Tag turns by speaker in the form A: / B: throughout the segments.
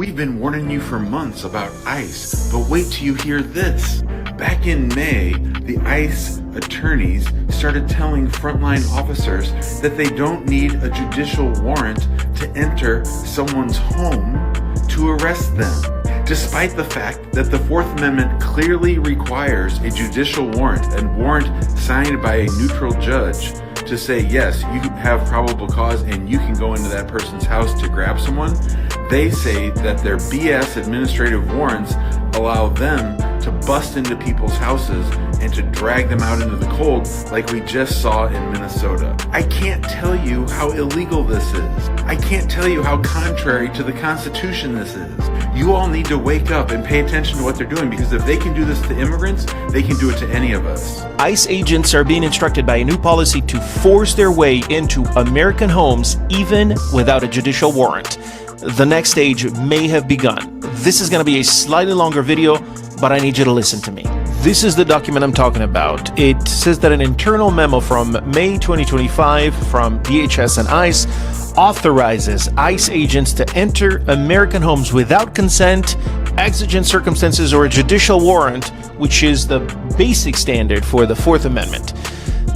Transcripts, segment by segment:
A: We've been warning you for months about ICE, but wait till you hear this. Back in May, the ICE attorneys started telling frontline officers that they don't need a judicial warrant to enter someone's home to arrest them, despite the fact that the Fourth Amendment clearly requires a judicial warrant and warrant signed by a neutral judge to say, yes, you have probable cause and you can go into that person's house to grab someone. They say that their BS administrative warrants allow them to bust into people's houses and to drag them out into the cold like we just saw in Minnesota. I can't tell you how illegal this is. I can't tell you how contrary to the Constitution this is. You all need to wake up and pay attention to what they're doing, because if they can do this to immigrants, they can do it to any of us.
B: ICE agents are being instructed by a new policy to force their way into American homes even without a judicial warrant. The next stage may have begun. This is going to be a slightly longer video, but I need you to listen to me. This is the document I'm talking about. It says that an internal memo from May 2025 from DHS and ICE authorizes ICE agents to enter American homes without consent, exigent circumstances, or a judicial warrant, which is the basic standard for the Fourth Amendment.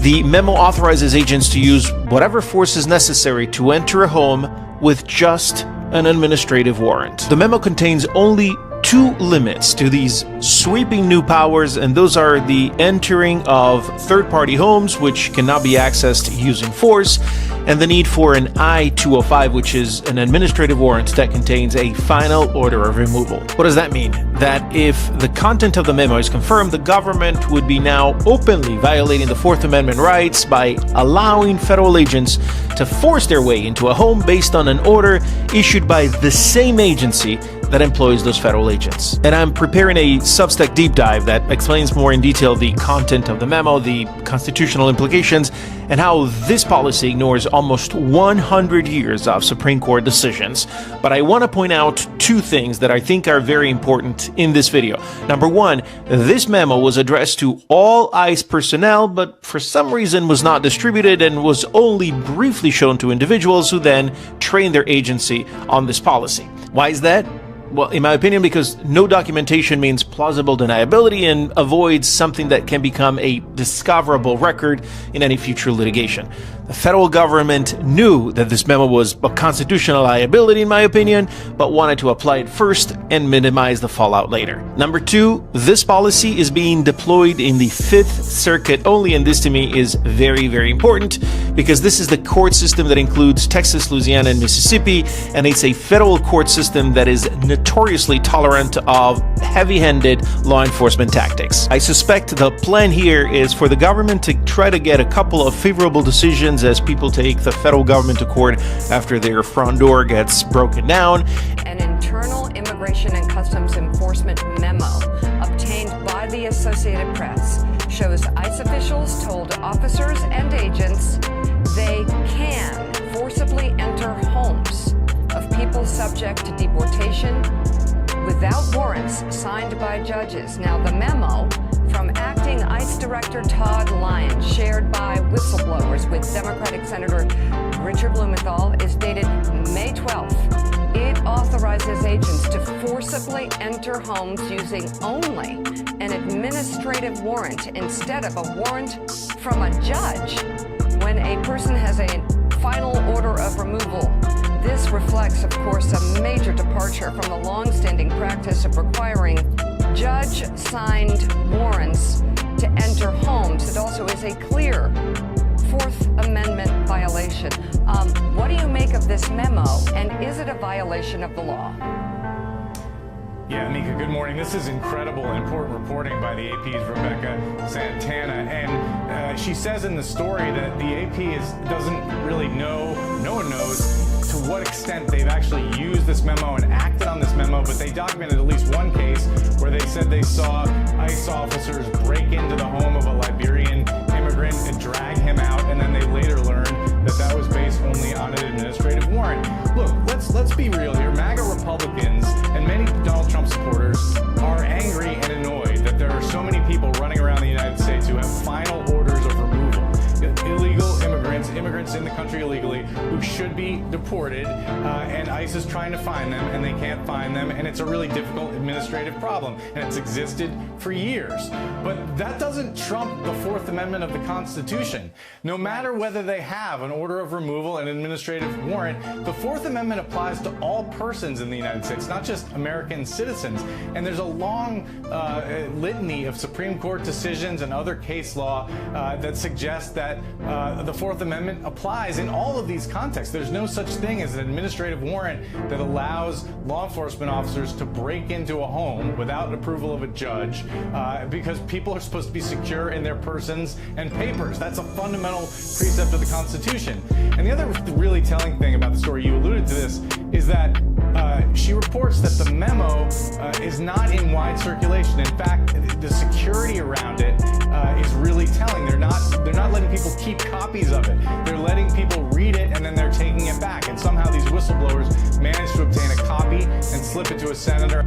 B: The memo authorizes agents to use whatever force is necessary to enter a home with just an administrative warrant. The memo contains only two limits to these sweeping new powers, and those are the entering of third-party homes, which cannot be accessed using force, and the need for an I-205, which is an administrative warrant that contains a final order of removal. What does that mean? That if the content of the memo is confirmed, the government would be now openly violating the Fourth Amendment rights by allowing federal agents to force their way into a home based on an order issued by the same agency that employs those federal agents. And I'm preparing a Substack deep dive that explains more in detail the content of the memo, the constitutional implications, and how this policy ignores almost 100 years of Supreme Court decisions. But I want to point out two things that I think are very important in this video. Number one, this memo was addressed to all ICE personnel, but for some reason was not distributed and was only briefly shown to individuals who then trained their agency on this policy. Why is that? Well, in my opinion, because no documentation means plausible deniability and avoids something that can become a discoverable record in any future litigation. The federal government knew that this memo was a constitutional liability, in my opinion, but wanted to apply it first and minimize the fallout later. Number two, this policy is being deployed in the Fifth Circuit only, and this to me is very, very important because this is the court system that includes Texas, Louisiana, and Mississippi, and it's a federal court system that is notoriously tolerant of heavy-handed law enforcement tactics. I suspect the plan here is for the government to try to get a couple of favorable decisions as people take the federal government to court after their front door gets broken down.
C: An internal Immigration and Customs Enforcement memo obtained by the Associated Press shows ICE officials told officers and agents they can forcibly enter homes of people subject to deportation without warrants signed by judges. Now, the memo from Acting ICE Director Todd Lyons, shared by whistleblowers with Democratic Senator Richard Blumenthal, is dated May 12th. It authorizes agents to forcibly enter homes using only an administrative warrant instead of a warrant from a judge when a person has a final order of removal. This reflects, of course, a major departure from the long-standing practice of requiring judge-signed warrants to enter homes. It also is a clear Fourth Amendment violation. What do you make of this memo, and is it a violation of the law?
D: Yeah, Nika, good morning. This is incredible and important reporting by the AP's Rebecca Santana. And she says in the story that the AP doesn't really know, no one knows to what extent they've actually used this memo and acted on this memo, but they documented at least one case where they said they saw ICE officers break into the home of a Liberian immigrant and drag him out, and then they later learned that that was based only on an administrative warrant. Look, let's be real here. MAGA Republicans and many Donald Trump supporters are angry and annoyed that there are so many people running around the United States who have final orders of removal. Illegal immigrants immigrants in the country illegally who should be deported, and ICE is trying to find them, and they can't find them, and it's a really difficult administrative problem, and it's existed for years. But that doesn't trump the Fourth Amendment of the Constitution. No matter whether they have an order of removal, an administrative warrant, the Fourth Amendment applies to all persons in the United States, not just American citizens. And there's a long litany of Supreme Court decisions and other case law that suggests that the Fourth Amendment applies in all of these contexts. There's no such thing as an administrative warrant that allows law enforcement officers to break into a home without approval of a judge, because people are supposed to be secure in their persons and papers. That's a fundamental precept of the Constitution. And the other really telling thing about the story, you alluded to this, is that she reports that the memo is not in wide circulation. In fact, the security around it is really telling. They're not letting people keep copies of it. They're letting people read it and then they're taking it back. And somehow these whistleblowers managed to obtain a copy and slip it to a senator.